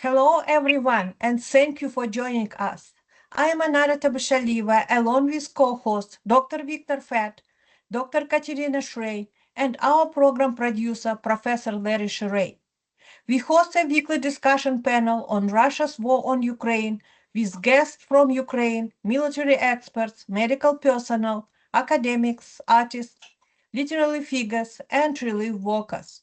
Hello, everyone, and thank you for joining us. I am Anarata Bashaliva, along with co-host Dr. Victor Fett, Dr. Katerina Shrey, and our program producer, Professor Larry Shrey. We host a weekly discussion panel on Russia's war on Ukraine with guests from Ukraine, military experts, medical personnel, academics, artists, literary figures, and relief workers.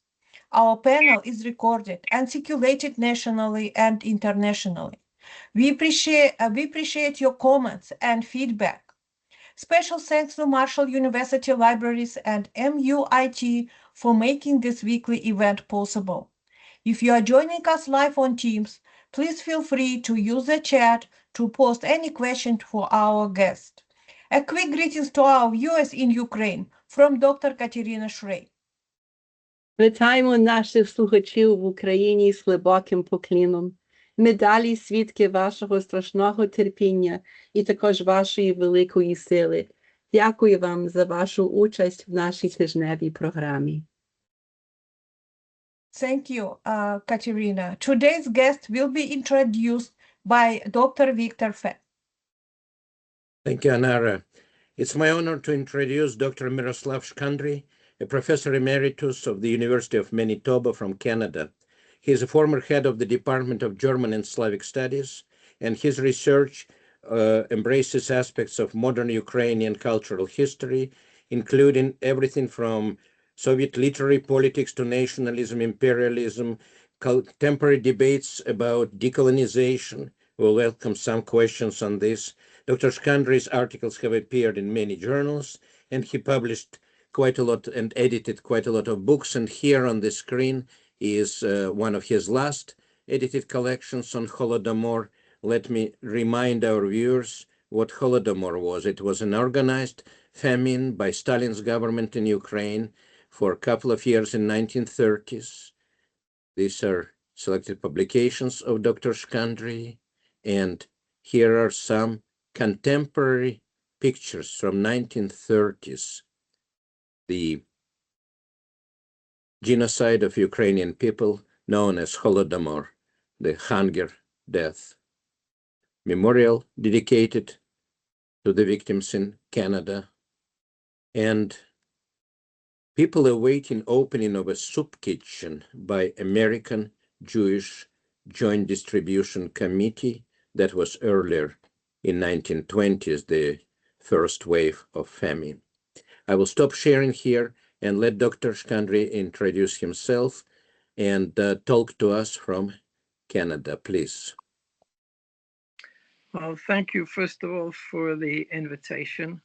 Our panel is recorded and circulated nationally and internationally. We appreciate your comments and feedback. Special thanks to Marshall University Libraries and MUIT for making this weekly event possible. If you are joining us live on Teams, please feel free to use the chat to post any question for our guest. A quick greetings to our viewers in Ukraine from Dr. Katerina Shrey. Вітаємо наших слухачів в Україні з глибоким поклоном. Ми далі свідки вашого страшного терпіння і також вашої великої сили. Дякую вам за вашу участь в нашій тижневій програмі. Thank you, Katerina. Today's guest will be introduced by Dr. Victor Fett. Thank you, Anara. It's my honor to introduce Dr. Myroslav Shkandrij, a Professor Emeritus of the University of Manitoba from Canada. He is a former head of the Department of German and Slavic Studies, and his research embraces aspects of modern Ukrainian cultural history, including everything from Soviet literary politics to nationalism, imperialism, contemporary debates about decolonization. We'll welcome some questions on this. Dr. Shkandrij's articles have appeared in many journals, and he published quite a lot and edited quite a lot of books. And here on the screen is one of his last edited collections on Holodomor. Let me remind our viewers what Holodomor was. It was an organized famine by Stalin's government in Ukraine for a couple of years in 1930s. These are selected publications of Dr. Shkandrij, and here are some contemporary pictures from 1930s. The genocide of Ukrainian people known as Holodomor, the hunger death. Memorial dedicated to the victims in Canada, and people awaiting opening of a soup kitchen by American Jewish Joint Distribution Committee that was earlier in 1920s, the first wave of famine. I will stop sharing here and let Dr. Shkandrij introduce himself and talk to us from Canada, please. Well, thank you, first of all, for the invitation.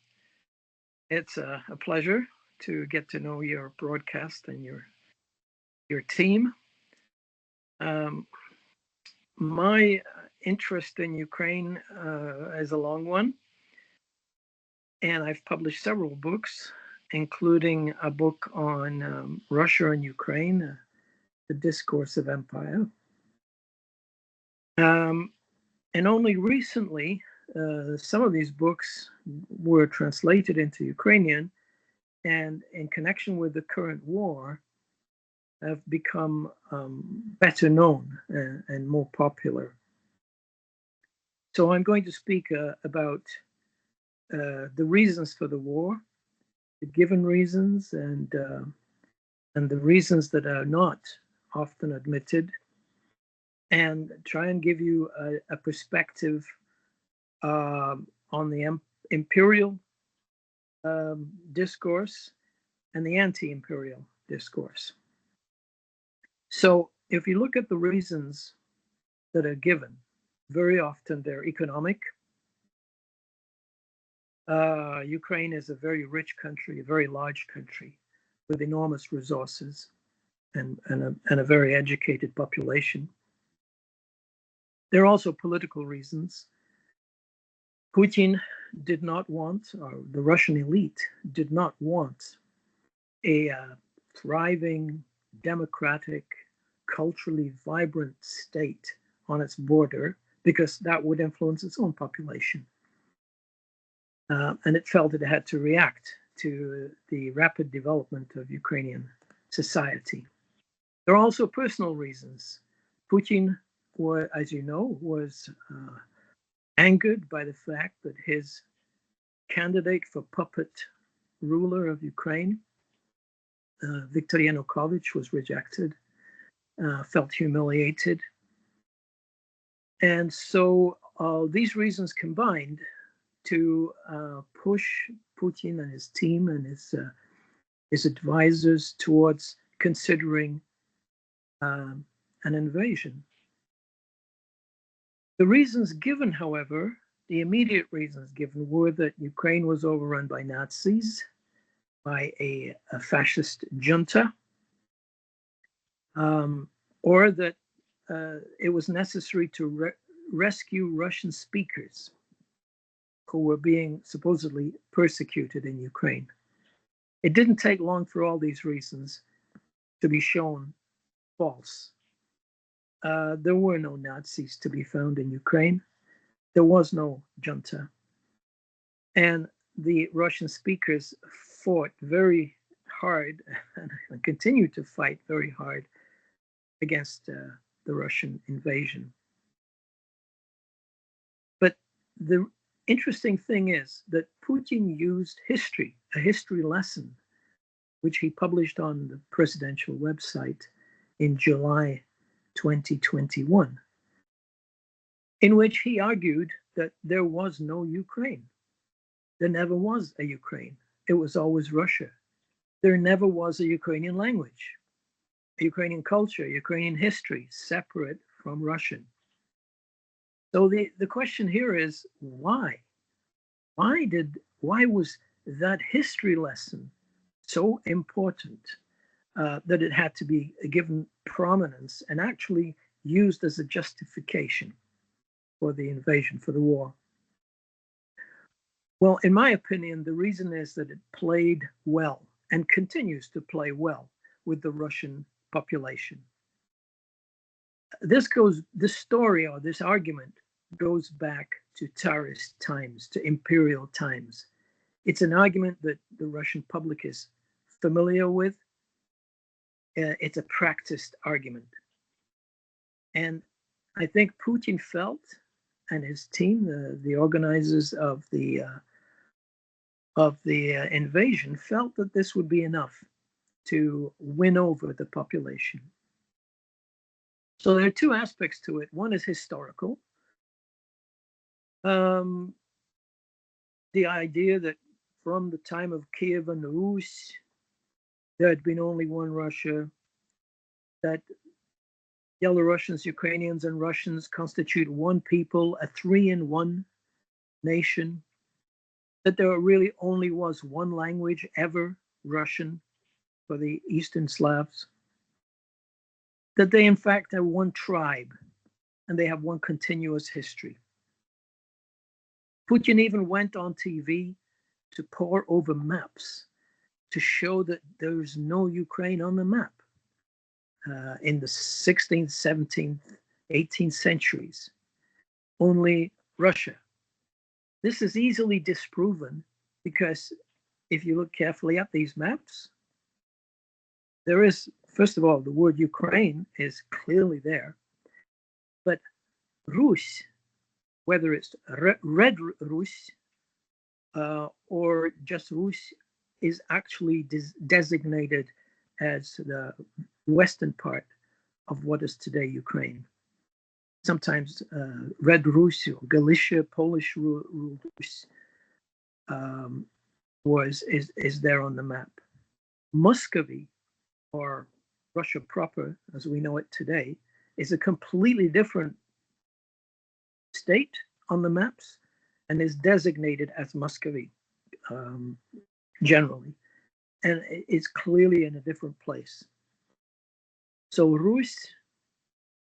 It's a pleasure to get to know your broadcast and your team. My interest in Ukraine is a long one, and I've published several books, including a book on Russia and Ukraine, The Discourse of Empire. And only recently, some of these books were translated into Ukrainian, and in connection with the current war, have become better known and more popular. So I'm going to speak about the reasons for the war, the given reasons, and the reasons that are not often admitted, and try and give you a perspective on the imperial discourse and the anti-imperial discourse. So if you look at the reasons that are given, very often they're economic. Ukraine is a very rich country, a very large country with enormous resources and a very educated population. There are also political reasons. Putin did not want, or the Russian elite did not want, a thriving, democratic, culturally vibrant state on its border, because that would influence its own population. And it felt it had to react to the rapid development of Ukrainian society. There are also personal reasons. Putin as you know, was angered by the fact that his candidate for puppet ruler of Ukraine, Viktor Yanukovych, was rejected, felt humiliated. And so these reasons combined to push Putin and his team and his advisors towards considering an invasion. The reasons given, however, the immediate reasons given were that Ukraine was overrun by Nazis, by a fascist junta, or that it was necessary to rescue Russian speakers who were being supposedly persecuted in Ukraine. It didn't take long for all these reasons to be shown false. There were no Nazis to be found in Ukraine. There was no junta. And the Russian speakers fought very hard and continue to fight very hard against the Russian invasion. But the interesting thing is that Putin used history, a history lesson, which he published on the presidential website in July 2021, in which he argued that there was no Ukraine. There never was a Ukraine. It was always Russia. There never was a Ukrainian language, a Ukrainian culture, Ukrainian history separate from Russian. So the question here is why? Why was that history lesson so important that it had to be given prominence and actually used as a justification for the invasion, for the war? Well, in my opinion, the reason is that it played well and continues to play well with the Russian population. This story or this argument goes back to Tsarist times, to imperial times. It's an argument that the Russian public is familiar with. It's a practiced argument. And I think Putin felt, and his team, the organizers of the invasion, felt that this would be enough to win over the population. So there are two aspects to it. One is historical. The idea that from the time of Kyiv and Rus, there had been only one Russia, that Belarusians, Ukrainians, and Russians constitute one people, a 3-in-1 nation, that there really only was one language ever, Russian, for the Eastern Slavs, that they in fact are one tribe and they have one continuous history. Putin even went on TV to pore over maps to show that there's no Ukraine on the map in the 16th, 17th, 18th centuries, only Russia. This is easily disproven because if you look carefully at these maps, there is, first of all, the word Ukraine is clearly there, but Rus, whether it's Red Rus or just Rus, is actually designated as the western part of what is today Ukraine. Sometimes Red Rus or Galicia, Polish Rus is there on the map. Muscovy, or Russia proper, as we know it today, is a completely different state on the maps and is designated as Muscovy generally, and it's clearly in a different place. So Rus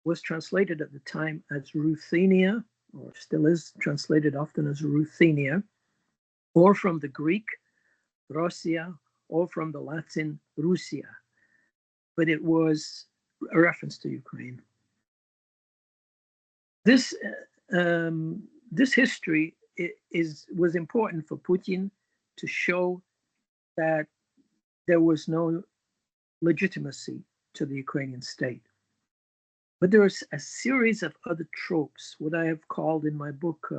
was translated at the time as Ruthenia, or still is translated often as Ruthenia, or from the Greek Rosia, or from the Latin Rusia, but it was a reference to Ukraine. This history was important for Putin to show that there was no legitimacy to the Ukrainian state. But there are a series of other tropes, what I have called in my book,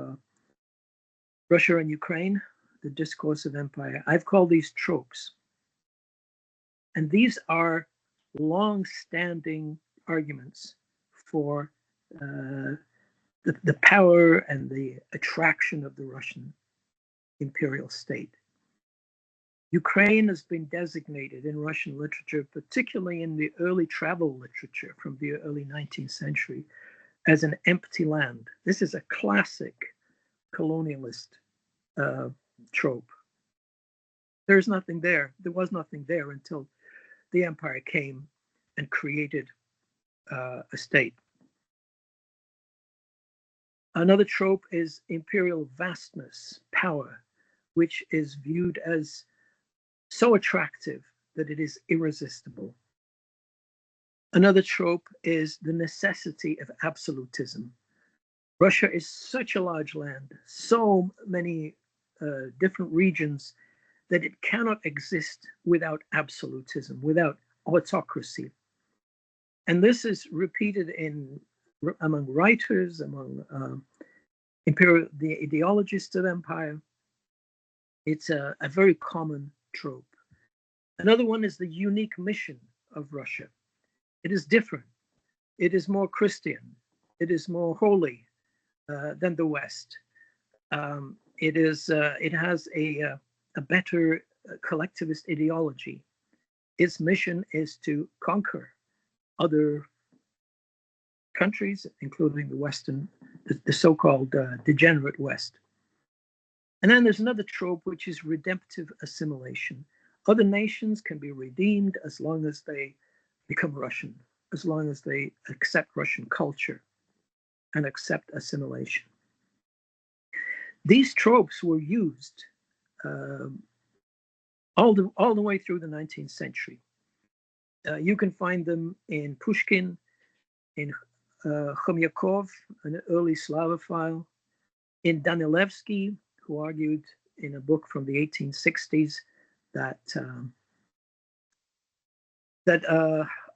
Russia and Ukraine, The Discourse of Empire. I've called these tropes. And these are long-standing arguments for the power and the attraction of the Russian imperial state. Ukraine has been designated in Russian literature, particularly in the early travel literature from the early 19th century, as an empty land. This is a classic colonialist trope. There's nothing there. There was nothing there until the empire came and created a state. Another trope is imperial vastness, power, which is viewed as so attractive that it is irresistible. Another trope is the necessity of absolutism. Russia is such a large land, so many different regions, that it cannot exist without absolutism, without autocracy. And this is repeated among writers, among the ideologists of empire. It's a very common trope. Another one is the unique mission of Russia. It is different. It is more Christian. It is more holy than the West. It has a better collectivist ideology. Its mission is to conquer other countries, including the Western, the so-called degenerate West. And then there's another trope, which is redemptive assimilation. Other nations can be redeemed as long as they become Russian, as long as they accept Russian culture and accept assimilation. These tropes were used all the way through the 19th century. You can find them in Pushkin, in Khomyakov, an early Slavophile, in Danilevsky, who argued in a book from the 1860s that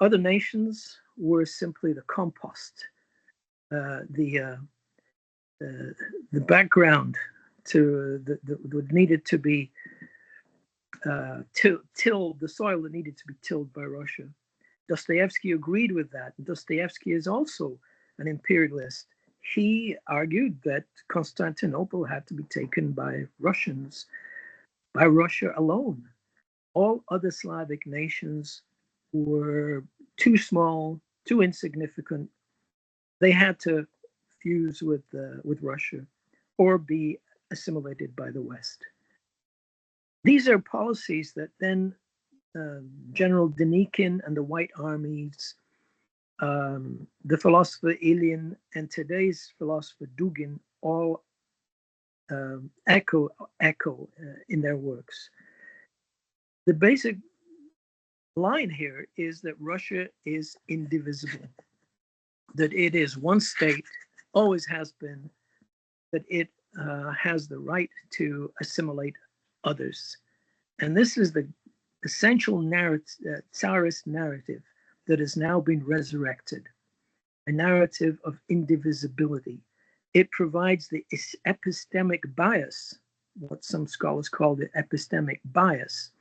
other nations were simply the compost, the background to that needed to be tilled, the soil that needed to be tilled by Russia. Dostoevsky agreed with that. Dostoevsky is also an imperialist. He argued that Constantinople had to be taken by Russians, by Russia alone. All other Slavic nations were too small, too insignificant. They had to fuse with Russia or be assimilated by the West. These are policies that then General Denikin and the White Armies, the philosopher Ilyin and today's philosopher Dugin all echo in their works. The basic line here is that Russia is indivisible, that it is one state, always has been, that it has the right to assimilate others. And this is the essential narrative, Tsarist narrative, that has now been resurrected, a narrative of indivisibility. It provides the epistemic bias, what some scholars call the epistemic bias,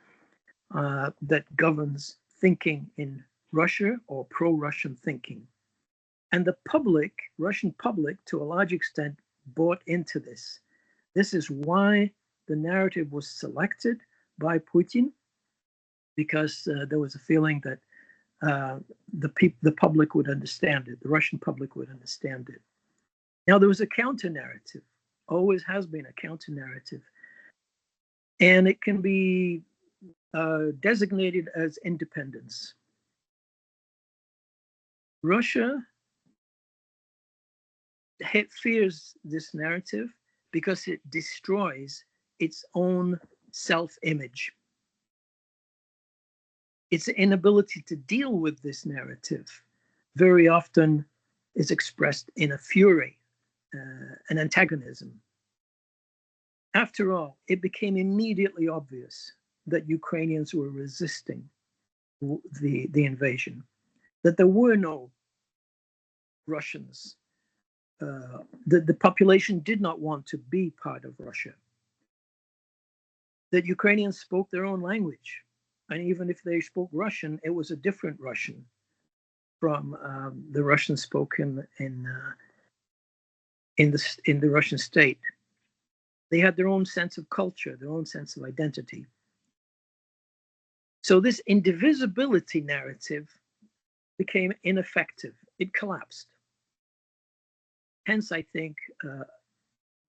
that governs thinking in Russia or pro-Russian thinking. And the public, Russian public, to a large extent, bought into this. This is why the narrative was selected by Putin, because there was a feeling that the public would understand it, the Russian public would understand it. Now, there was a counter-narrative, always has been a counter-narrative, and it can be designated as independence. Russia fears this narrative because it destroys its own self-image. Its inability to deal with this narrative very often is expressed in a fury, an antagonism. After all, it became immediately obvious that Ukrainians were resisting the invasion, that there were no Russians. The population did not want to be part of Russia. That Ukrainians spoke their own language. And even if they spoke Russian, it was a different Russian from the Russian spoken in the Russian state. They had their own sense of culture, their own sense of identity. So this indivisibility narrative became ineffective. It collapsed. Hence, I think,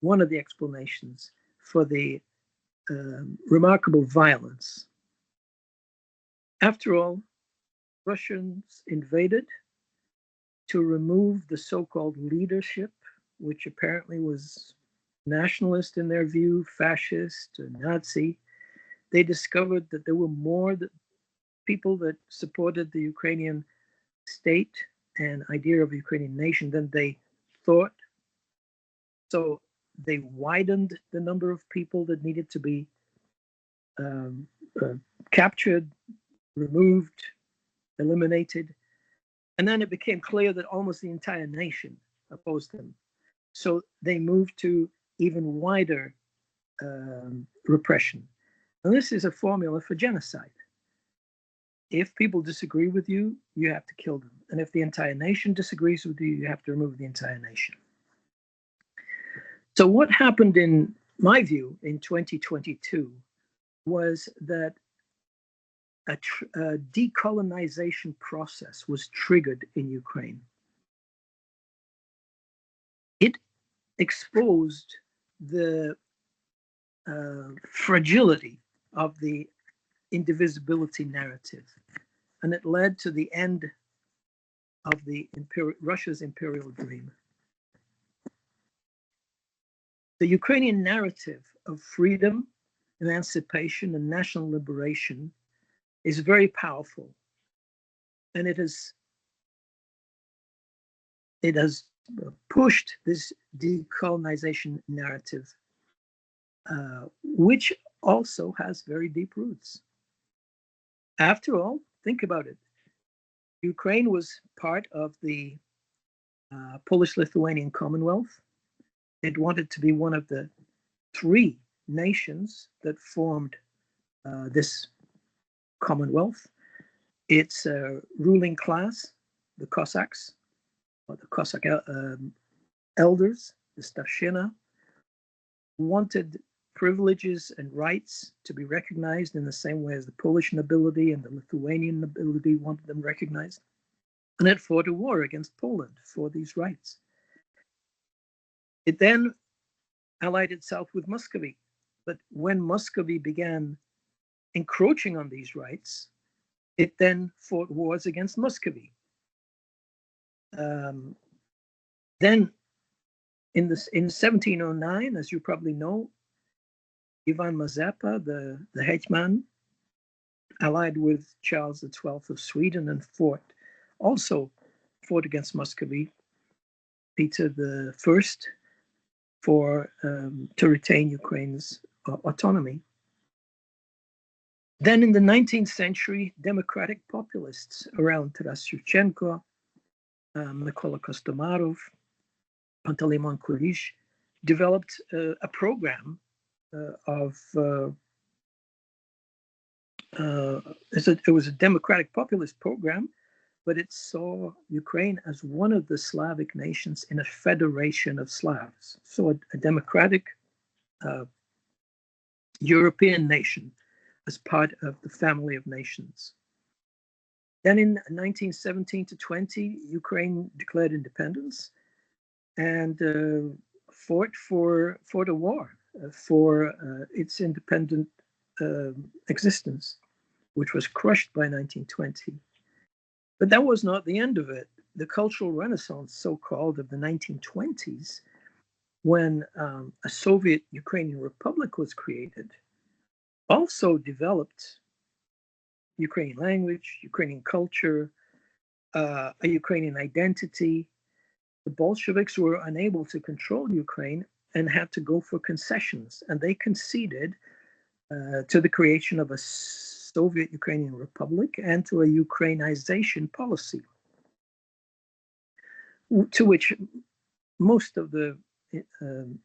one of the explanations for the remarkable violence. After all, Russians invaded to remove the so-called leadership, which apparently was nationalist in their view, fascist, Nazi. They discovered that there were more people that supported the Ukrainian state and idea of a Ukrainian nation than they thought. So they widened the number of people that needed to be captured, removed, eliminated. And then it became clear that almost the entire nation opposed them. So they moved to even wider repression. And this is a formula for genocide. If people disagree with you, you have to kill them. And if the entire nation disagrees with you, you have to remove the entire nation. So what happened, in my view, in 2022 was that a decolonization process was triggered in Ukraine. It exposed the fragility of the indivisibility narrative, and it led to the end of Russia's imperial dream. The Ukrainian narrative of freedom, emancipation, and national liberation is very powerful, and it has pushed this decolonization narrative, which also has very deep roots. After all, think about it. Ukraine was part of the Polish-Lithuanian Commonwealth. It wanted to be one of the 3 nations that formed this Commonwealth. Its ruling class, the Cossacks, or the Cossack elders, the Starshina, wanted privileges and rights to be recognized in the same way as the Polish nobility and the Lithuanian nobility wanted them recognized. And it fought a war against Poland for these rights. It then allied itself with Muscovy. But when Muscovy began encroaching on these rights, it then fought wars against Muscovy. Then in 1709, as you probably know, Ivan Mazepa, the hetman, allied with Charles XII of Sweden and also fought against Muscovy, Peter I, to retain Ukraine's autonomy. Then in the 19th century, democratic populists around Taras Shevchenko, Mykola Kostomarov, Pantelimon Kurish developed a program it was a democratic populist program, but it saw Ukraine as one of the Slavic nations in a federation of Slavs. So a democratic European nation as part of the family of nations. Then in 1917 to 20, Ukraine declared independence and fought a war for its independent existence, which was crushed by 1920. But that was not the end of it. The cultural renaissance, so-called, of the 1920s, when a Soviet Ukrainian Republic was created, also developed Ukrainian language, Ukrainian culture, a Ukrainian identity. The Bolsheviks were unable to control Ukraine and had to go for concessions, and they conceded to the creation of a Soviet Ukrainian Republic and to a Ukrainization policy. to which most of the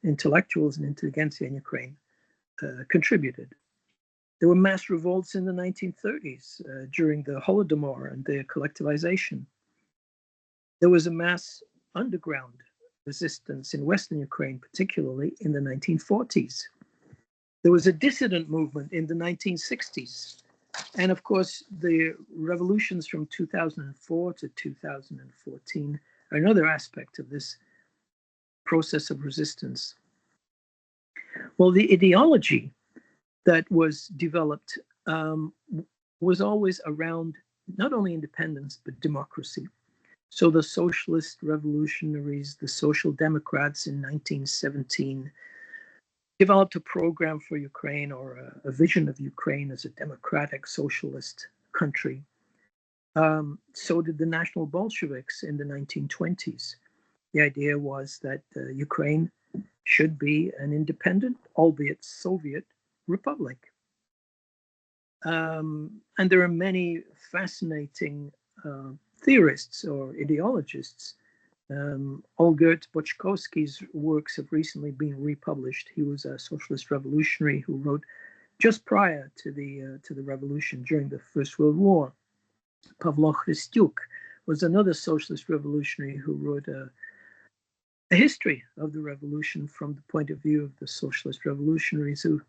intellectuals and intelligentsia in Ukraine contributed. There were mass revolts in the 1930s during the Holodomor and the collectivization. There was a mass underground resistance in Western Ukraine, particularly in the 1940s. There was a dissident movement in the 1960s. And of course, the revolutions from 2004 to 2014 are another aspect of this process of resistance. Well, the ideology that was developed was always around not only independence, but democracy. So the socialist revolutionaries, the social democrats in 1917, developed a program for Ukraine, or a vision of Ukraine as a democratic socialist country. So did the National Bolsheviks in the 1920s. The idea was that Ukraine should be an independent, albeit Soviet, republic. And there are many fascinating theorists or ideologists. Olgert Bochkovsky's works have recently been republished. He was a socialist revolutionary who wrote just prior to the revolution during the First World War. Pavlo Hristyuk was another socialist revolutionary who wrote a history of the revolution from the point of view of the socialist revolutionaries who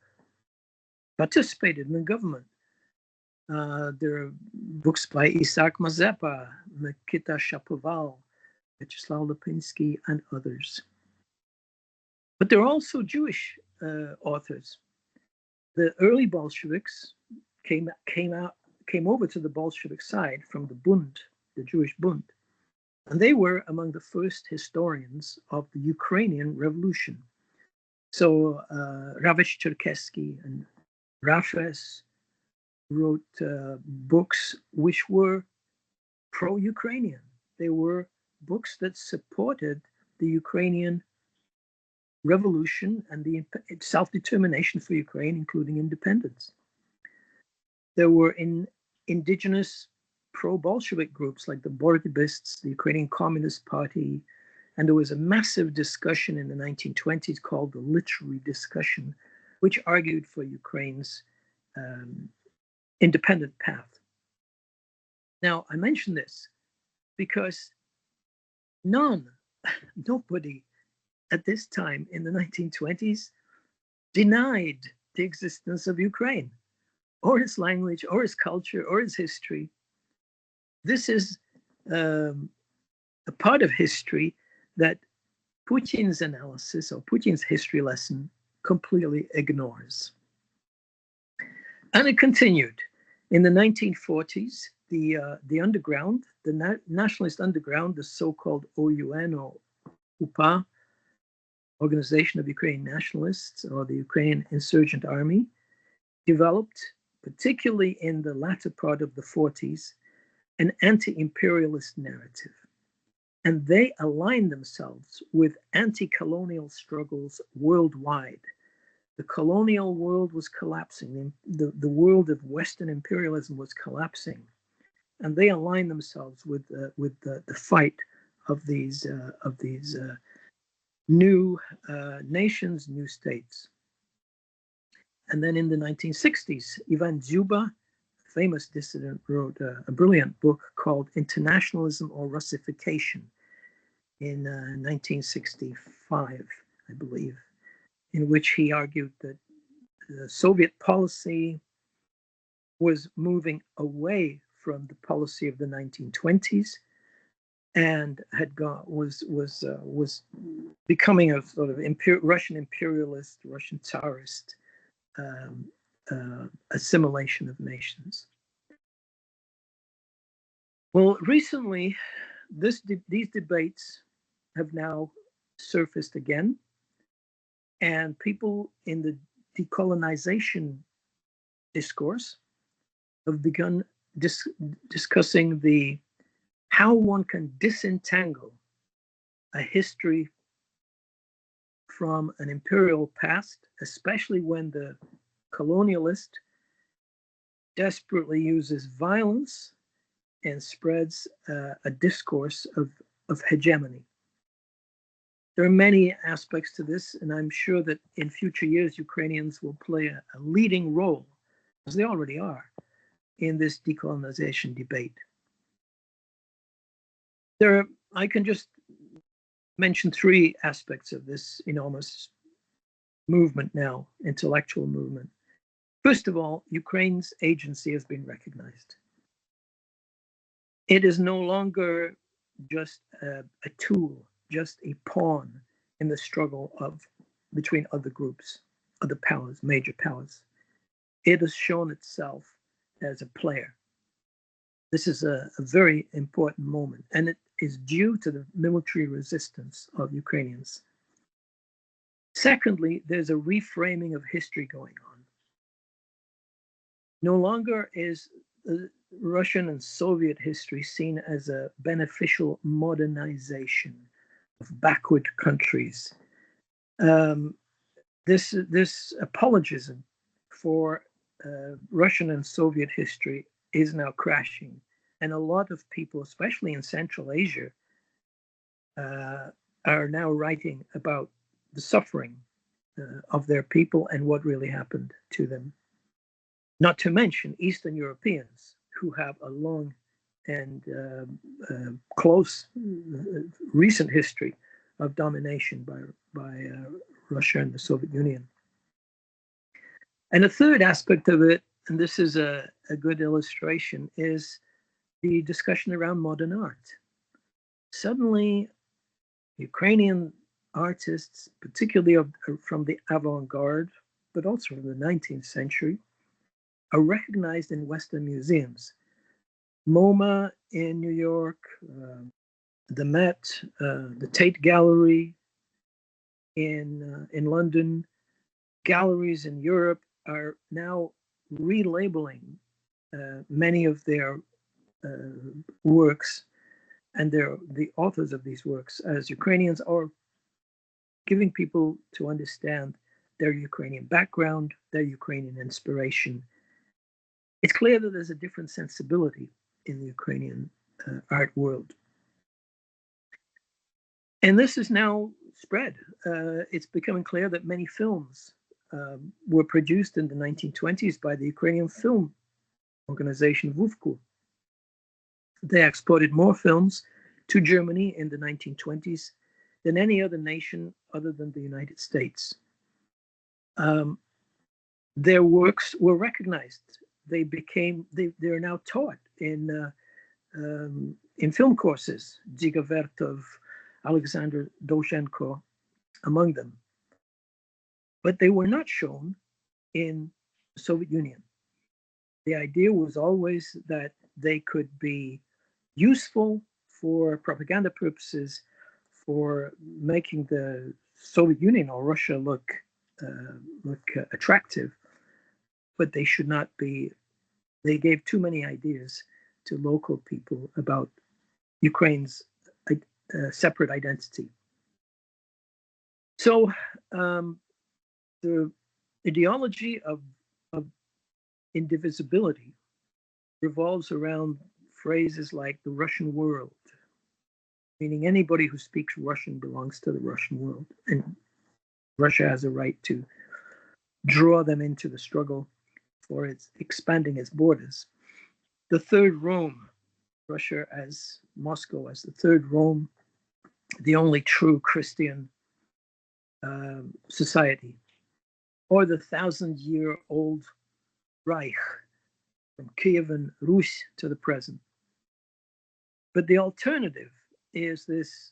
participated in the government. There are books by Isaac Mazepa, Nikita Shapoval, Vyacheslav Lipinsky, and others. But there are also Jewish authors. The early Bolsheviks came over to the Bolshevik side from the Bund, the Jewish Bund, and they were among the first historians of the Ukrainian Revolution. So Ravish Cherkessky and Rafes wrote books which were pro-Ukrainian. They were books that supported the Ukrainian revolution and the self-determination for Ukraine, including independence. There were indigenous pro-Bolshevik groups like the Bolshevists, the Ukrainian Communist Party, and there was a massive discussion in the 1920s called the Literary Discussion, which argued for Ukraine's independent path. Now, I mention this because nobody at this time in the 1920s denied the existence of Ukraine, or its language, or its culture, or its history. This is a part of history that Putin's analysis or Putin's history lesson completely ignores. And it continued. In the 1940s, the underground, the nationalist underground, the so-called OUN or UPA, Organization of Ukrainian Nationalists, or the Ukrainian Insurgent Army, developed, particularly in the latter part of the 40s, an anti-imperialist narrative. And they aligned themselves with anti-colonial struggles worldwide. The colonial world was collapsing. The world of Western imperialism was collapsing. And they aligned themselves with the fight of these new nations, new states. And then in the 1960s, Ivan Dzyuba, famous dissident, wrote a brilliant book called Internationalism or Russification in 1965, I believe, in which he argued that the Soviet policy was moving away from the policy of the 1920s and was becoming a sort of Russian imperialist, Russian Tsarist assimilation of nations. Well, recently, these debates have now surfaced again, and people in the decolonization discourse have begun discussing how one can disentangle a history from an imperial past, especially when the colonialist desperately uses violence and spreads a discourse of of hegemony. There are many aspects to this, and I'm sure that in future years, Ukrainians will play a leading role, as they already are, in this decolonization debate. I can just mention three aspects of this enormous movement now, intellectual movement. First of all, Ukraine's agency has been recognized. It is no longer just a tool, just a pawn in the struggle between other groups, other powers, major powers. It has shown itself as a player. This is a very important moment, and it is due to the military resistance of Ukrainians. Secondly, there's a reframing of history going on. No longer is Russian and Soviet history seen as a beneficial modernization of backward countries. This apologism for Russian and Soviet history is now crashing. And a lot of people, especially in Central Asia, are now writing about the suffering of their people and what really happened to them. Not to mention Eastern Europeans who have a long and close recent history of domination by Russia and the Soviet Union. And a third aspect of it, and this is a good illustration, is the discussion around modern art. Suddenly, Ukrainian artists, particularly from the avant-garde, but also from the 19th century, are recognized in Western museums. MoMA in New York, the Met, the Tate Gallery in London, galleries in Europe are now relabeling many of their works and the authors of these works as Ukrainians, or giving people to understand their Ukrainian background, their Ukrainian inspiration. It's clear that there's a different sensibility in the Ukrainian art world. And this is now spread. It's becoming clear that many films were produced in the 1920s by the Ukrainian film organization Vuvku. They exported more films to Germany in the 1920s than any other nation other than the United States. Their works were recognized. They are now taught in film courses, Dziga Vertov, Alexander Doshenko, among them. But they were not shown in the Soviet Union. The idea was always that they could be useful for propaganda purposes, for making the Soviet Union or Russia look attractive, but they should not be. They gave too many ideas to local people about Ukraine's separate identity. So the ideology of indivisibility revolves around phrases like the Russian world, meaning anybody who speaks Russian belongs to the Russian world, and Russia has a right to draw them into the struggle for its expanding its borders. The Third Rome, Russia as Moscow as the Third Rome, the only true Christian society, or the 1,000-year-old Reich from Kyiv and Rus to the present. But the alternative is this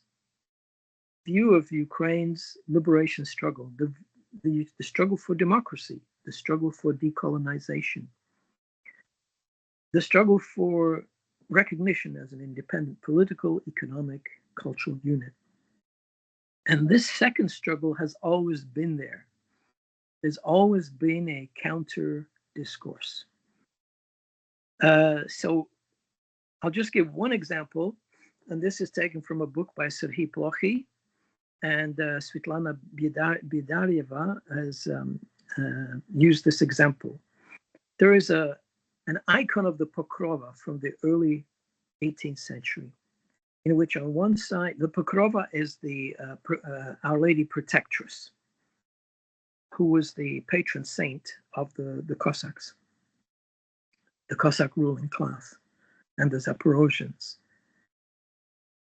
view of Ukraine's liberation struggle, the struggle for democracy, the struggle for decolonization, the struggle for recognition as an independent political, economic, cultural unit. And this second struggle has always been there. There's always been a counter discourse. So I'll just give one example, and this is taken from a book by Serhiy Plokhy, and Svetlana Bidaryeva has used this example. There is an icon of the Pokrova from the early 18th century. in which on one side, the Pokrova is the Our Lady Protectress, who was the patron saint of the Cossacks, the Cossack ruling class, and the Zaporozhians.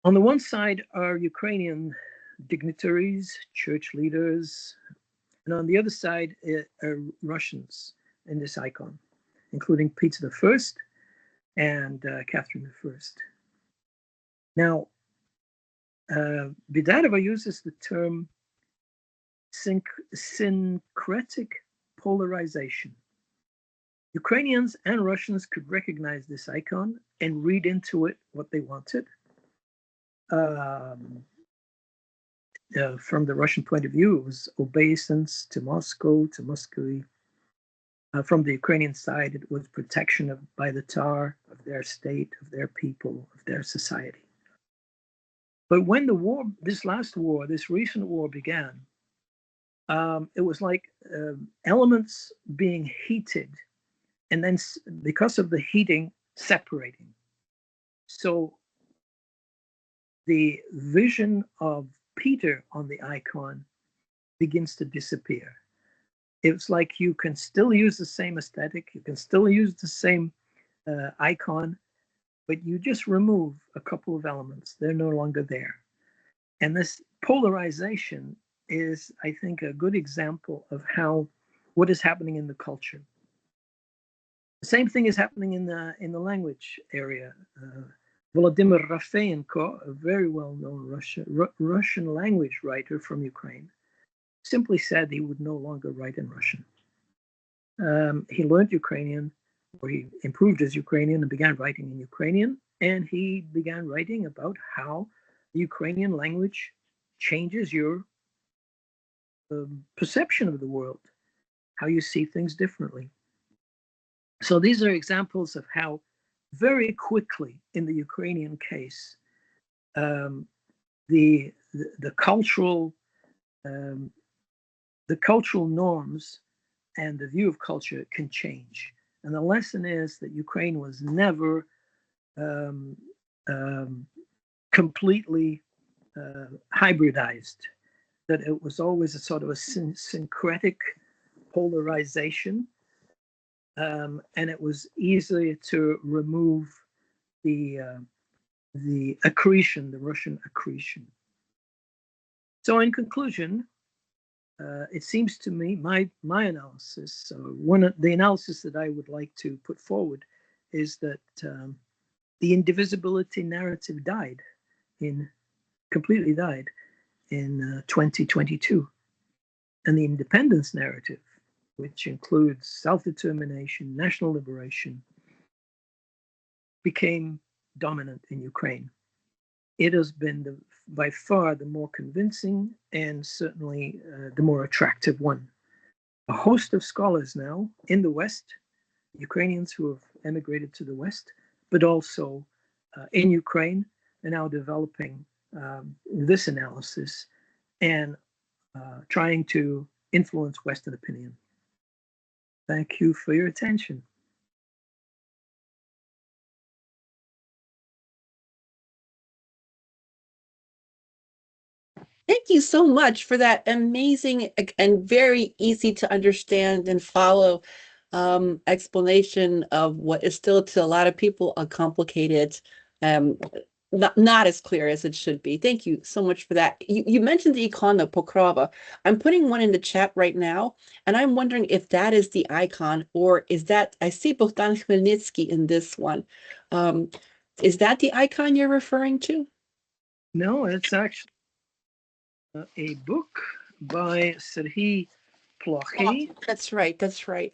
On the one side are Ukrainian dignitaries, church leaders, and on the other side are Russians in this icon, including Peter I and Catherine I. Now, Bidarova uses the term syncretic polarization. Ukrainians and Russians could recognize this icon and read into it what they wanted. From the Russian point of view, it was obeisance to Moscow, to Muscovy. From the Ukrainian side, it was protection by the Tsar of their state, of their people, of their society. But when the war, this recent war began, it was like elements being heated, and then because of the heating, separating. So the vision of Peter on the icon begins to disappear. It's like you can still use the same aesthetic, you can still use the same icon, but you just remove a couple of elements. They're no longer there. And this polarization is, I think, a good example of what is happening in the culture. The same thing is happening in the language area. Volodymyr Rafeenko, a very well-known Russian language writer from Ukraine, simply said he would no longer write in Russian. He learned Ukrainian, or he improved his Ukrainian and began writing in Ukrainian, and he began writing about how the Ukrainian language changes your perception of the world, how you see things differently. So these are examples of how very quickly in the Ukrainian case, the cultural norms and the view of culture can change. And the lesson is that Ukraine was never completely hybridized, that it was always a sort of a syncretic polarization, and it was easier to remove the accretion, the Russian accretion. So in conclusion, it seems to me, my analysis, the analysis that I would like to put forward is that the indivisibility narrative completely died in 2022. And the independence narrative, which includes self-determination, national liberation, became dominant in Ukraine. It has been by far the more convincing and certainly the more attractive one. A host of scholars now in the West, Ukrainians who have emigrated to the West, but also in Ukraine, are now developing this analysis and trying to influence Western opinion. Thank you for your attention. Thank you so much for that amazing and very easy to understand and follow explanation of what is still to a lot of people a complicated, not as clear as it should be. Thank you so much for that. You mentioned the icon of Pokrova. I'm putting one in the chat right now, and I'm wondering if that is the icon, or is that, I see Bogdan Khmelnytsky in this one. Is that the icon you're referring to? No, it's actually a book by Serhiy Plokhy. That's right, that's right.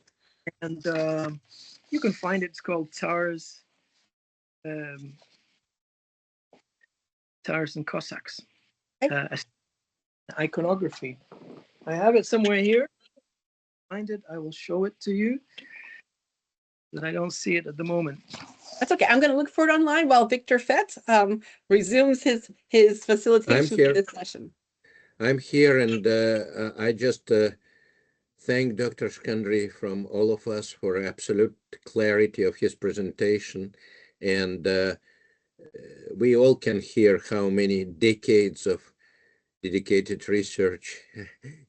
And you can find it. It's called Tsars and Cossacks. Iconography. I have it somewhere here. Find it. I will show it to you. But I don't see it at the moment. That's okay. I'm going to look for it online while Victor Fett resumes his facilitation for this session. I'm here, and I just thank Dr. Shkandrij from all of us for absolute clarity of his presentation. And we all can hear how many decades of dedicated research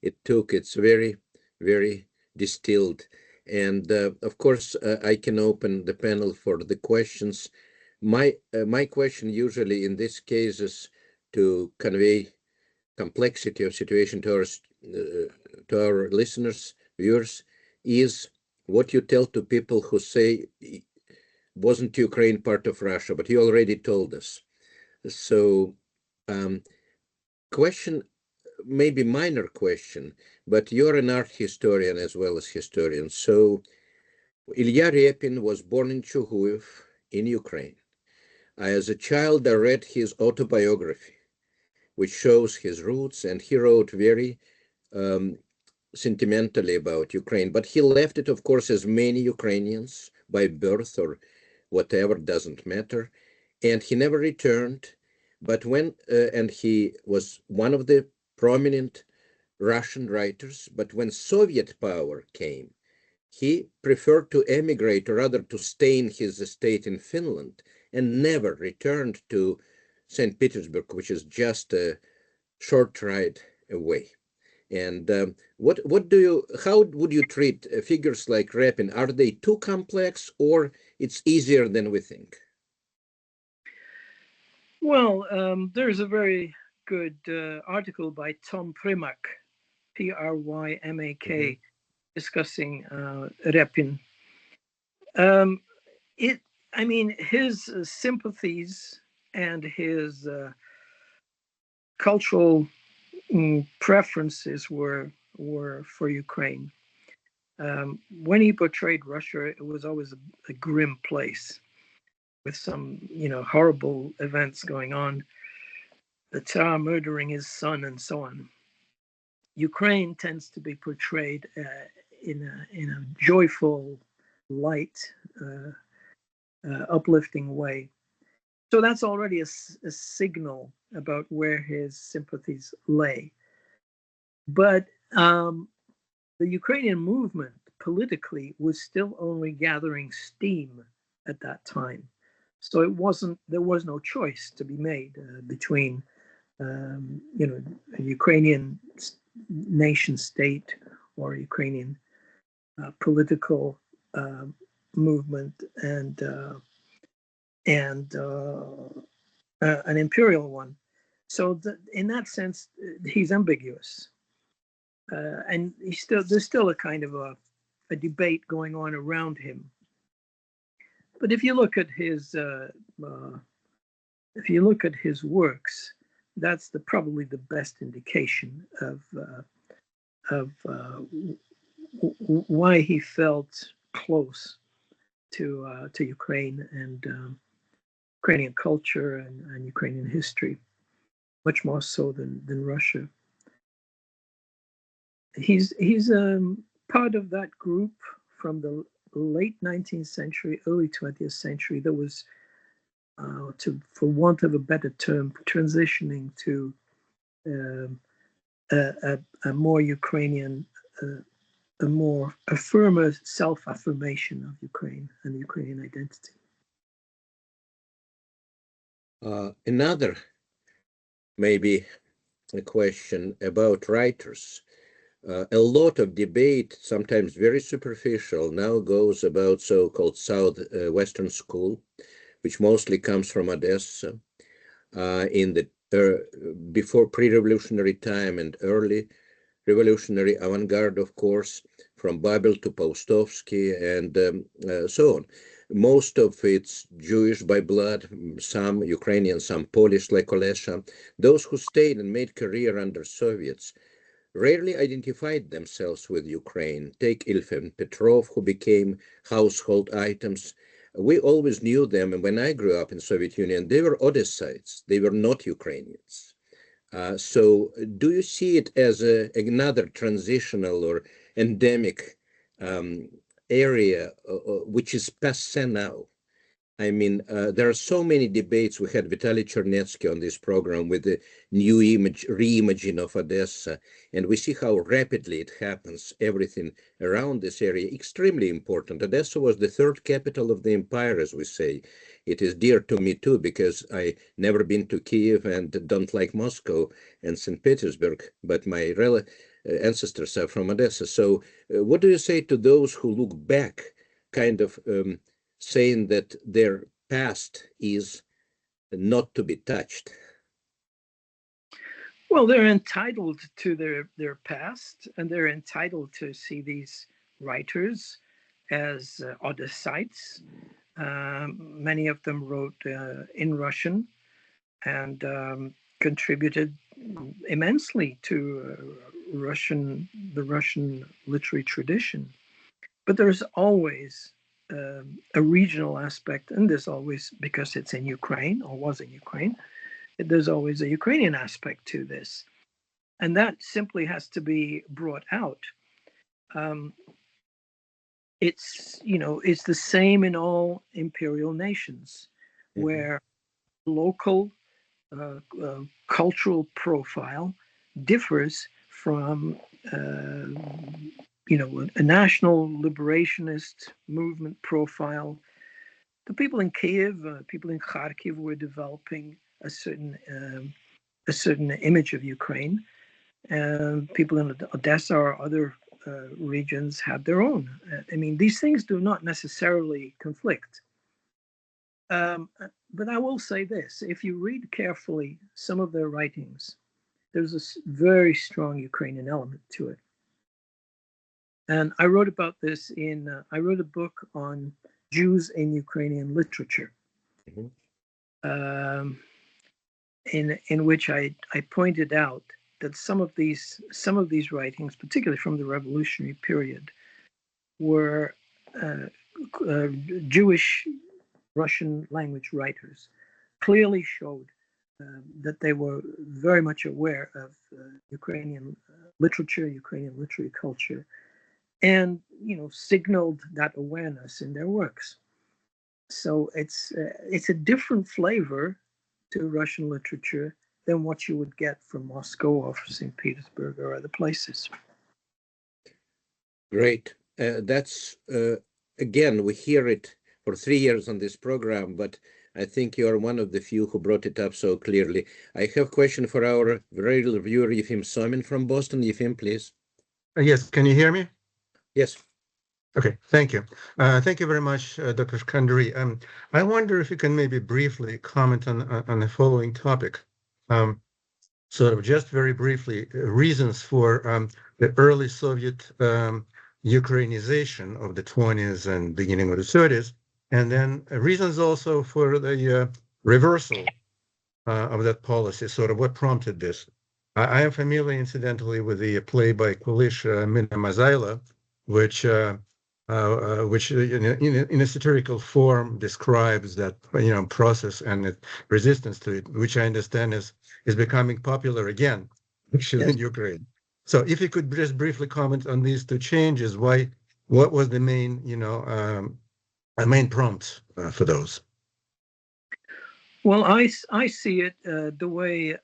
it took. It's very, very distilled. And of course, I can open the panel for the questions. My question usually in this case is to convey complexity of situation to our listeners, viewers, is what you tell to people who say, wasn't Ukraine part of Russia? But you already told us. So question, maybe minor question, but you're an art historian as well as historian. So Ilya Repin was born in Chuhuiv in Ukraine. As a child, I read his autobiography, which shows his roots, and he wrote very sentimentally about Ukraine. But he left it, of course, as many Ukrainians by birth or whatever, doesn't matter. And he never returned. But when, and he was one of the prominent Russian writers, but when Soviet power came, he preferred to emigrate, or rather to stay in his estate in Finland, and never returned to St. Petersburg, which is just a short ride away. And how would you treat figures like Repin? Are they too complex, or it's easier than we think? Well, there's a very good article by Tom Primak, Prymak, discussing Repin. I mean, his sympathies and his cultural preferences were for Ukraine. When he portrayed Russia, it was always a grim place with some, horrible events going on, the Tsar murdering his son and so on. Ukraine tends to be portrayed in a joyful, light, uplifting way. So that's already a signal about where his sympathies lay. But the Ukrainian movement politically was still only gathering steam at that time. So there was no choice to be made between, a Ukrainian nation state or Ukrainian political movement and an imperial one. So in that sense, he's ambiguous. And there's still a kind of a debate going on around him. But if you look at his works, that's probably the best indication of why he felt close to Ukraine and Ukrainian culture and Ukrainian history, much more so than Russia. He's part of that group from the late 19th century, early 20th century that was, for want of a better term, transitioning to a more Ukrainian, a firmer self-affirmation of Ukraine and the Ukrainian identity. Another, maybe a question about writers. A lot of debate, sometimes very superficial, now goes about so-called Southwestern school, which mostly comes from Odessa in the before pre-revolutionary time and early revolutionary avant-garde, of course, from Babel to Paustovsky and so on. Most of it's Jewish by blood, some Ukrainian, some Polish like Olesha. Those who stayed and made career under Soviets rarely identified themselves with Ukraine. Take Ilf and Petrov, who became household items. We always knew them, and when I grew up in Soviet Union, they were Odessites. They were not Ukrainians. So do you see it as another transitional or endemic area which is passé now? I mean, there are so many debates. We had Vitaly Chernetsky on this program with the new reimaging of Odessa, and we see how rapidly it happens. Everything around this area, extremely important. Odessa was the third capital of the empire, as we say. It is dear to me too, because I never been to Kyiv and don't like Moscow and St. Petersburg, but my ancestors are from Odessa. So what do you say to those who look back, kind of saying that their past is not to be touched? Well, they're entitled to their past, and they're entitled to see these writers as Odessites. Many of them wrote in Russian and contributed immensely to the Russian literary tradition. But there's always a regional aspect, and there's always, because it's in Ukraine or was in Ukraine, there's always a Ukrainian aspect to this. And that simply has to be brought out. It's the same in all imperial nations, where local cultural profile differs from a national liberationist movement profile. The people in Kyiv, people in Kharkiv were developing a certain image of Ukraine. People in Odessa or other regions have their own. I mean, these things do not necessarily conflict. But I will say this: if you read carefully some of their writings, there's a very strong Ukrainian element to it. And I wrote about this I wrote a book on Jews in Ukrainian literature, in which I pointed out that some of these writings, particularly from the revolutionary period, were Jewish Russian language writers, clearly showed that they were very much aware of Ukrainian literature, Ukrainian literary culture, and signaled that awareness in their works. So it's a different flavor to Russian literature than what you would get from Moscow or from St. Petersburg or other places. Great. That's again, we hear it for 3 years on this program, but I think you are one of the few who brought it up so clearly. I have a question for our regular viewer, Yefim Somin from Boston. Yefim, please. Yes, can you hear me? Yes. Okay, thank you. Thank you very much, Dr. Shkandrij. I wonder if you can maybe briefly comment on the following topic. Sort of just very briefly, reasons for the early Soviet Ukrainization of the 20s and beginning of the 30s, and then reasons also for the reversal of that policy, sort of what prompted this. I am familiar, incidentally, with the play by Kulish, Mina Mazayla, which in a satirical form describes that process and the resistance to it, which I understand is becoming popular again, actually, in Ukraine. So if you could just briefly comment on these two changes, what was the main main prompts for those? Well, I see it the way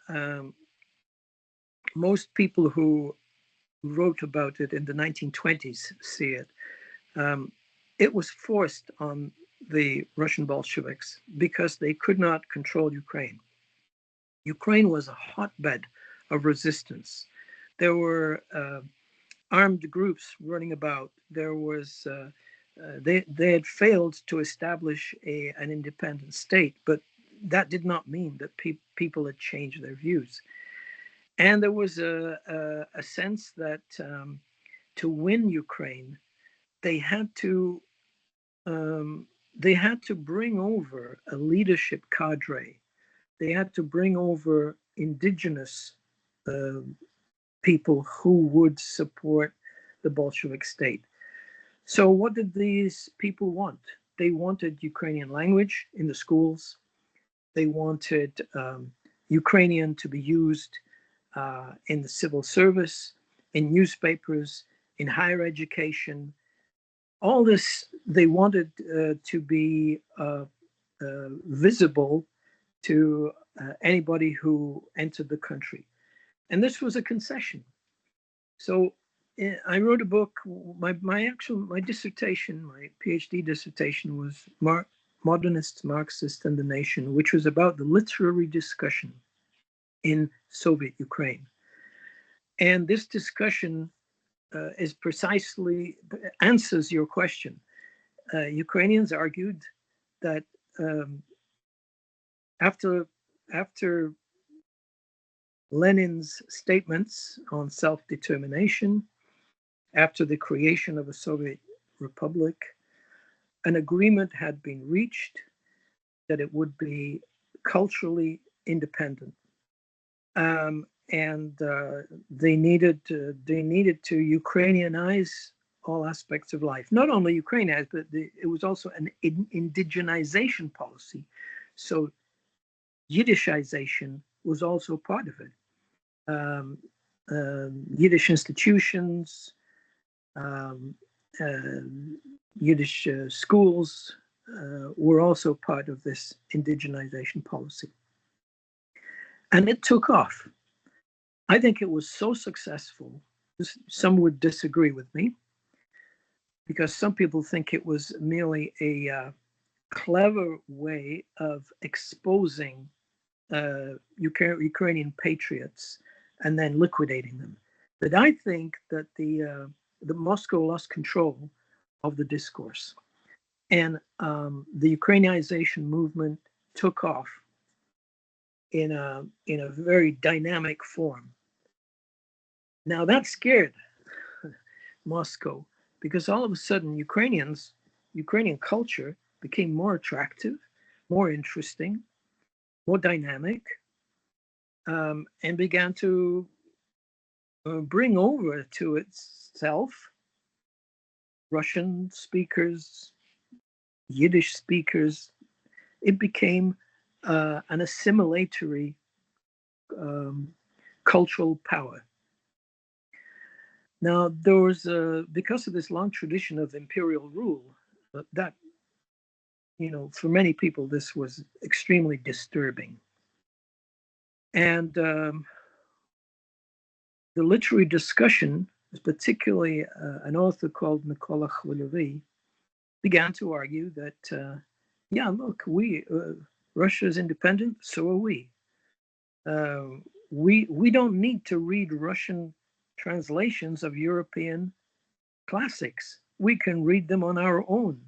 most people who wrote about it in the 1920s see it. It was forced on the Russian Bolsheviks because they could not control Ukraine. Ukraine was a hotbed of resistance. There were armed groups running about. There was they had failed to establish an independent state, but that did not mean that people had changed their views. And there was a sense that to win Ukraine, they had to bring over a leadership cadre. They had to bring over indigenous people who would support the Bolshevik state. So what did these people want? They wanted Ukrainian language in the schools. They wanted Ukrainian to be used in the civil service, in newspapers, in higher education. All this, they wanted to be visible to anybody who entered the country. And this was a concession. So I wrote a book. My dissertation, my PhD dissertation, was Modernists, Marxists, and the Nation, which was about the literary discussion in Soviet Ukraine. And this discussion is precisely answers your question. Ukrainians argued that after Lenin's statements on self-determination, after the creation of a Soviet Republic, an agreement had been reached that it would be culturally independent, and they needed to Ukrainianize all aspects of life. Not only Ukrainianize, but it was also an indigenization policy. So Yiddishization was also part of it. Yiddish institutions, Yiddish schools were also part of this indigenization policy. And it took off. I think it was so successful. Some would disagree with me, because some people think it was merely a clever way of exposing Ukrainian patriots and then liquidating them. But I think that the Moscow lost control of the discourse, and the Ukrainianization movement took off in a very dynamic form. Now that scared Moscow, because all of a sudden Ukrainian culture became more attractive, more interesting, more dynamic, and began to bring over to itself Russian speakers, Yiddish speakers. It became an assimilatory cultural power. Now, there was, because of this long tradition of imperial rule, that, for many people, this was extremely disturbing. And the literary discussion, particularly an author called Mykola Khvolyovy, began to argue that, yeah, look, Russia is independent, so are we. We don't need to read Russian translations of European classics. We can read them on our own.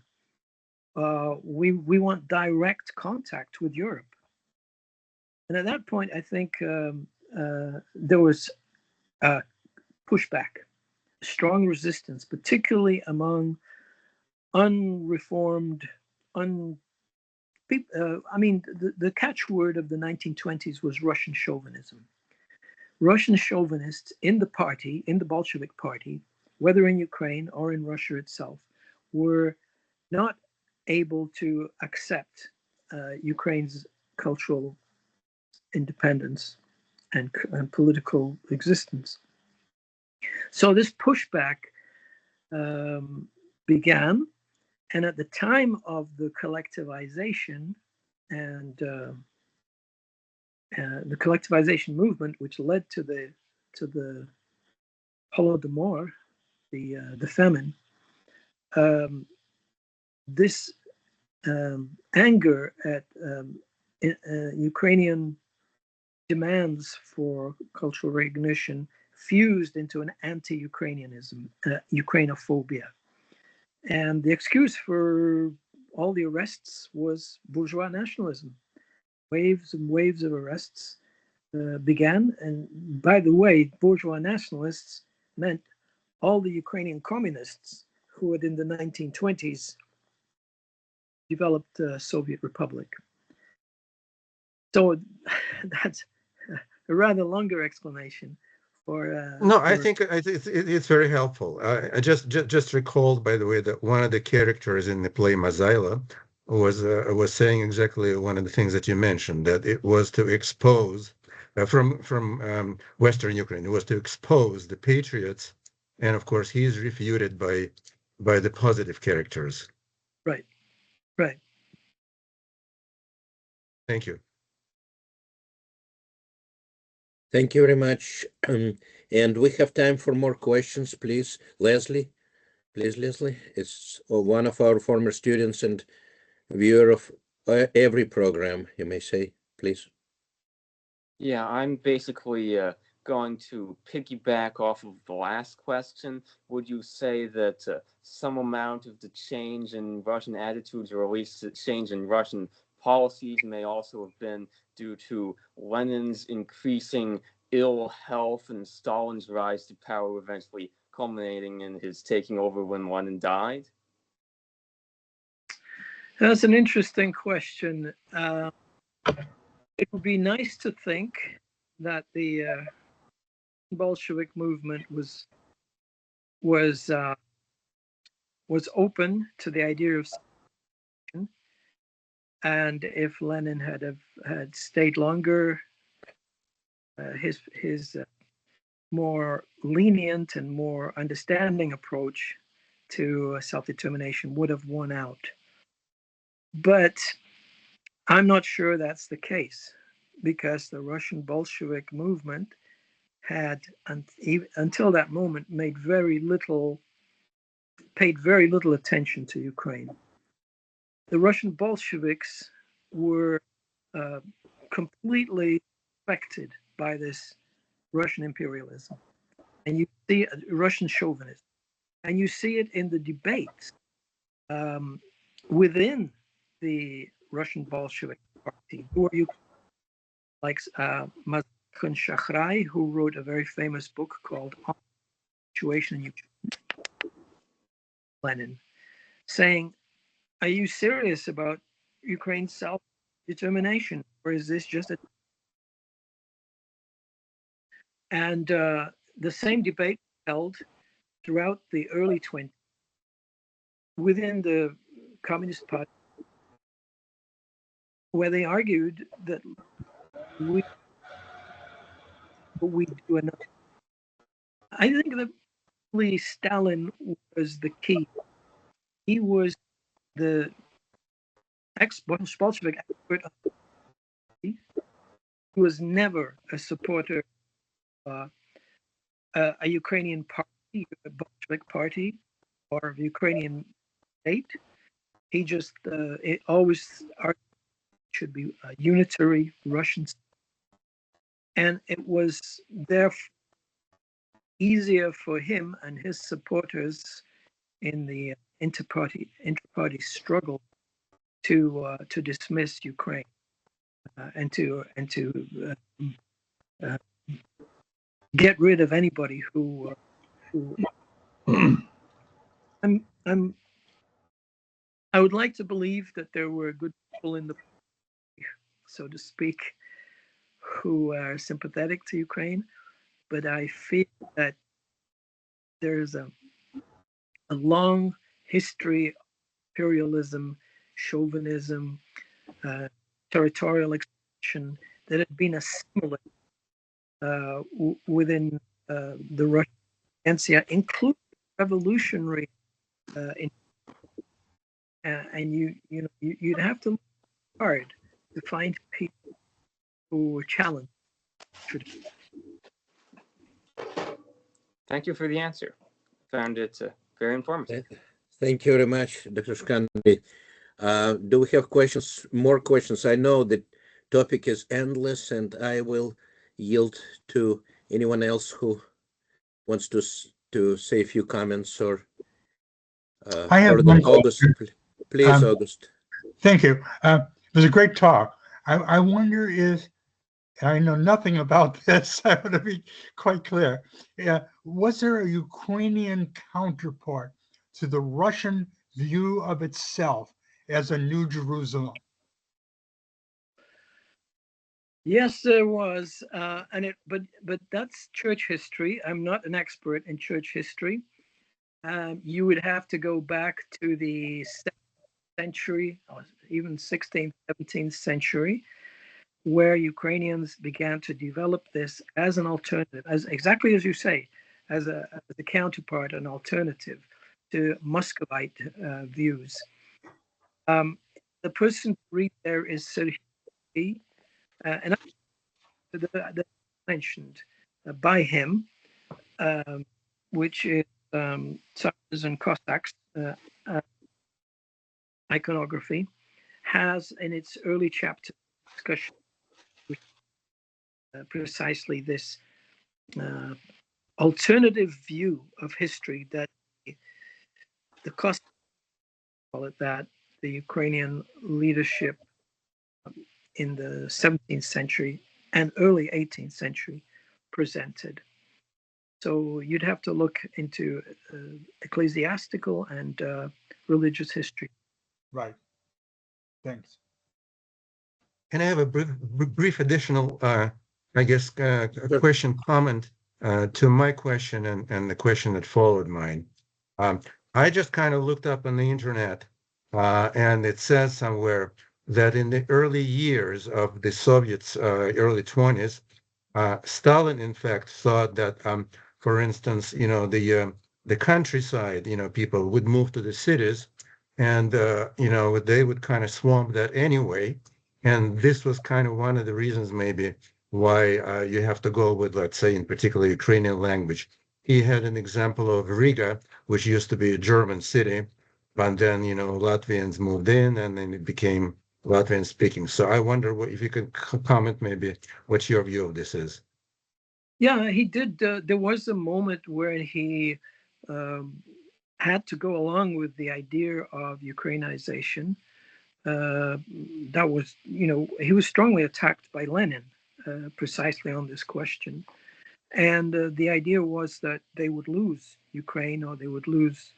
We want direct contact with Europe. And at that point, I think there was pushback, strong resistance, particularly among unreformed, the catchword of the 1920s was Russian chauvinism. Russian chauvinists in the party, in the Bolshevik party, whether in Ukraine or in Russia itself, were not able to accept Ukraine's cultural independence and political existence. So this pushback began, and at the time of the collectivization and the collectivization movement, which led to the Holodomor, the famine, this anger at Ukrainian demands for cultural recognition fused into an anti-Ukrainianism, Ukrainophobia. And the excuse for all the arrests was bourgeois nationalism. Waves and waves of arrests began. And by the way, bourgeois nationalists meant all the Ukrainian communists who had in the 1920s developed a Soviet Republic. So that's a rather longer explanation. I think it's very helpful. I just recalled, by the way, that one of the characters in the play Mazayla was saying exactly one of the things that you mentioned, that it was to expose from Western Ukraine. It was to expose the patriots, and of course he is refuted by the positive characters. Right. Thank you. Thank you very much. And we have time for more questions, please. Leslie, please, Leslie. It's one of our former students and viewer of every program, you may say, please. Yeah, I'm basically going to piggyback off of the last question. Would you say that some amount of the change in Russian attitudes, or at least the change in Russian policies, may also have been due to Lenin's increasing ill health and Stalin's rise to power, eventually culminating in his taking over when Lenin died? That's an interesting question. It would be nice to think that the Bolshevik movement was open to the idea of separation, and if Lenin had stayed longer, his more lenient and more understanding approach to self-determination would have won out. But I'm not sure that's the case, because the Russian Bolshevik movement had, until that moment, paid very little attention to Ukraine. The Russian Bolsheviks were completely affected by this Russian imperialism, and you see Russian chauvinism, and you see it in the debates within the Russian Bolshevik party, who are like Shkandrij, who wrote a very famous book called On the Situation in Ukraine, Lenin, saying, are you serious about Ukraine's self-determination, or is this just a... And the same debate held throughout the early 20s within the Communist Party, where they argued that we do enough. I think that really Stalin was the key. He was the ex-Bolshevik expert. He was never a supporter of a Ukrainian party, a Bolshevik party, or of Ukrainian state. He just it always argued it should be a unitary Russian state. And it was therefore easier for him and his supporters in the inter-party struggle to dismiss Ukraine and to get rid of anybody who I would like to believe that there were good people in the, so to speak, who are sympathetic to Ukraine, but I feel that there's a long history of imperialism, chauvinism, territorial expansion that had been assimilated within the Russian intelligentsia, including revolutionary. And you'd have to look hard to find people who challenge. Thank you for the answer. Found it very informative. Thank you very much, Dr. Shkandrij. Do we have questions, more questions? I know the topic is endless, and I will yield to anyone else who wants to say a few comments, or I have one August. Please, August. Thank you. It was a great talk. I wonder if, I know nothing about this, I want to be quite clear. Was there a Ukrainian counterpart to the Russian view of itself as a New Jerusalem? Yes, there was, but that's church history. I'm not an expert in church history. You would have to go back to the 7th century, or even 16th, 17th century, where Ukrainians began to develop this as an alternative, as exactly as you say, as a counterpart, an alternative to Muscovite views. The person to read there is Serhiy and the mentioned by him, which is Tsars and Cossacks iconography, has in its early chapter discussion precisely this alternative view of history that the Cossacks call it that, the Ukrainian leadership in the 17th century and early 18th century presented. So you'd have to look into ecclesiastical and religious history. Right. Thanks. Can I have a brief additional, I guess, question, comment to my question and the question that followed mine? I just kind of looked up on the internet, and it says somewhere that in the early years of the Soviets, early 20s, Stalin, in fact, thought that, for instance, the countryside, people would move to the cities, and they would kind of swamp that anyway. And this was kind of one of the reasons maybe why you have to go with, let's say, in particular, Ukrainian language. He had an example of Riga, which used to be a German city, but then, Latvians moved in and then it became Latvian speaking. So I wonder if you could comment maybe what your view of this is. Yeah, he did. There was a moment where he had to go along with the idea of Ukrainization. That was, he was strongly attacked by Lenin precisely on this question. And the idea was that they would lose Ukraine or they would lose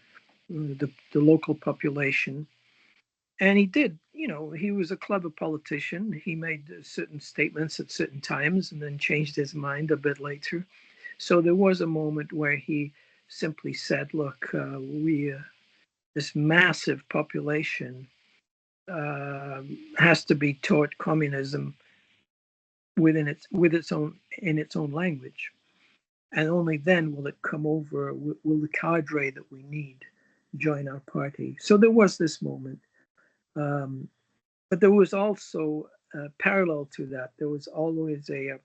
the local population. And he did, he was a clever politician. He made certain statements at certain times and then changed his mind a bit later. So there was a moment where he simply said, look, this massive population has to be taught communism in its own language. And only then will it come over, will the cadre that we need join our party. So there was this moment. But there was also parallel to that. There was always a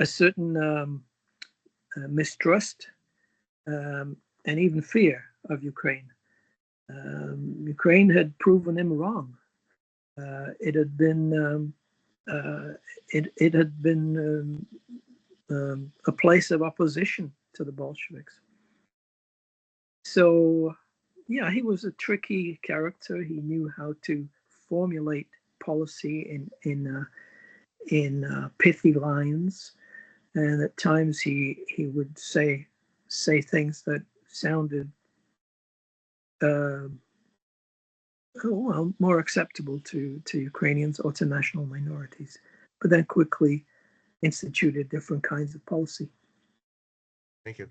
certain mistrust and even fear of Ukraine. Ukraine had proven him wrong. It had been a place of opposition to the Bolsheviks. So, yeah, he was a tricky character. He knew how to formulate policy in pithy lines, and at times he would say things that sounded more acceptable to Ukrainians or to national minorities, but then quickly instituted different kinds of policy. Thank you.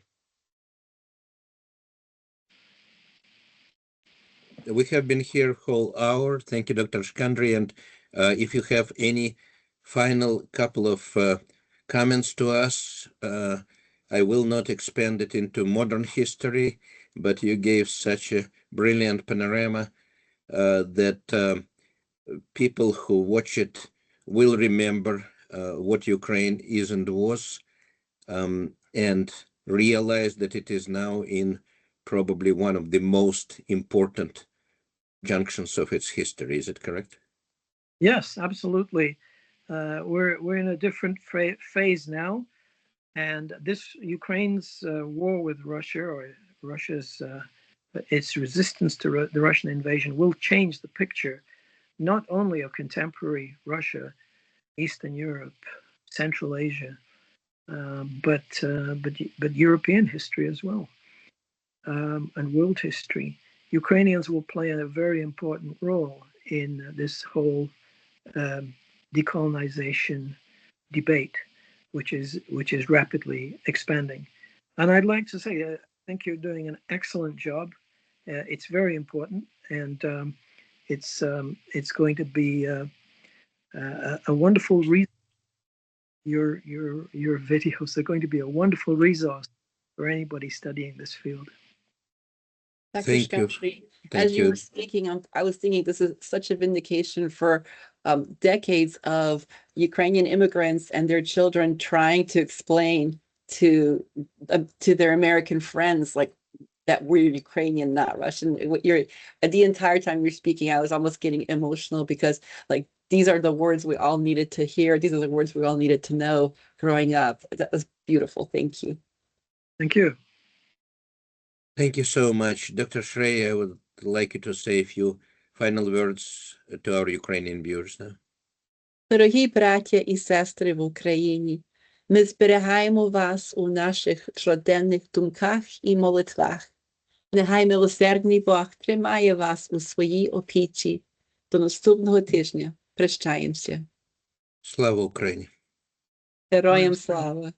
We have been here whole hour. Thank you, Dr. Shkandrij. And if you have any final couple of comments to us, I will not expand it into modern history, but you gave such a brilliant panorama that people who watch it will remember what Ukraine is and was, and realize that it is now in probably one of the most important junctions of its history. Is it correct? Yes, absolutely. We're in a different phase now, and this Ukraine's war with Russia, or Russia's its resistance to the Russian invasion, will change the picture, not only of contemporary Russia, Eastern Europe, Central Asia, but European history as well, and world history. Ukrainians will play a very important role in this whole decolonization debate, which is rapidly expanding. And I'd like to say, I think you're doing an excellent job. It's very important, and it's going to be a wonderful resource. Your videos are going to be a wonderful resource for anybody studying this field. Dr. Thank you. Shkandrij, as Thank you you. were speaking, I was thinking this is such a vindication for decades of Ukrainian immigrants and their children trying to explain to their American friends, like, that we're Ukrainian, not Russian. The entire time you're speaking, I was almost getting emotional because, like, these are the words we all needed to hear. These are the words we all needed to know growing up. That was beautiful. Thank you. Thank you. Thank you so much. Dr. Shrey, I would like you to say a few final words to our Ukrainian viewers now. Дорогі браття і сестри в Україні, ми зберігаємо вас у наших щоденних думках і молитвах. Нехай милосердний Бог тримає вас у своїй опіці. До наступного тижня. Прощаємося. Слава Україні! Героям слава!